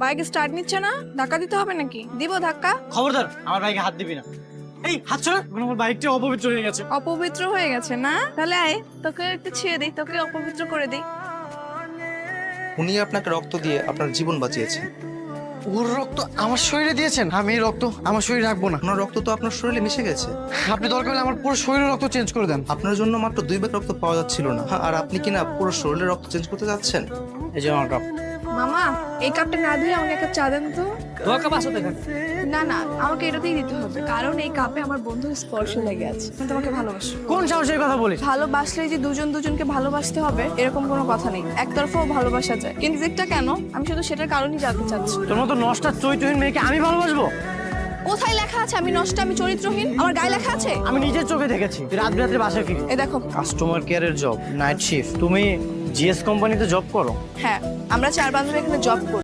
Bike start নিচ্ছে না, ধাক্কা দিতে হবে নাকি? দিব ধাক্কা? খবরদার আমার বাইকে হাত দিবি না। এই হাত ছড়া, আমার বাইকটা অপবিত্র হয়ে গেছে। অপবিত্র হয়ে গেছে না? তাহলে আয়, তোকে একটু ছুঁয়ে দিই, তোকে অপবিত্র করে দিই। উনি আপনাকে রক্ত দিয়ে আপনার জীবন বাঁচিয়েছেন। ওর রক্ত আমার শরীরে দিয়েছেন, আমি এই রক্ত আমার শরীরে রাখবো না। আপনার রক্ত তো আপনার শরীরে মিশে গেছে। আপনি দরকার হলে আমার পুরো শরীরের রক্ত চেঞ্জ করে দেন। আপনার জন্য মাত্র 2 ব্যাগ রক্ত পাওয়া যাচ্ছিল না, আর আপনি কিনা পুরো শরীরের রক্ত চেঞ্জ করতে যাচ্ছেন। এই যে আমার কাপ। মামা, এই কাপটা না ধুয়ে আমাকে একটা চা দেন তো। তোমার কাপ আসো দেখেন। না না, আমাকে এটাতেই দিতে হবে, কারণ এই কাপে আমার বন্ধুর স্পর্শ লেগে আছে। আমি তোমাকে ভালোবাসি। কোন সাহসের কথা বলিস? ভালোবাসলে যে দুজন দুজনকে ভালোবাসতে হবে এরকম কোনো কথা নেই। একতরফাও ভালোবাসা যায়, কিন্তু যেটা কেন আমি শুধু সেটার কারণই জানতে চাচ্ছি। তোর মতো নষ্টা চরিত্রহীন মেয়েকে আমি ভালোবাসবো? কোথায় লেখা আছে আমি নষ্ট, আমি চরিত্রহীন? আমার গায়ে লেখা আছে? আমি নিজের চোখে দেখেছি তুই রাত বিরাতে বাসায় ফিরি। এই দেখো। কাস্টমার কেয়ারের জব, নাইট শিফট। তুমি জিএস কোম্পানিতে জব করো? হ্যাঁ, আমরা 4 বান্ধবী এখানে জব করি।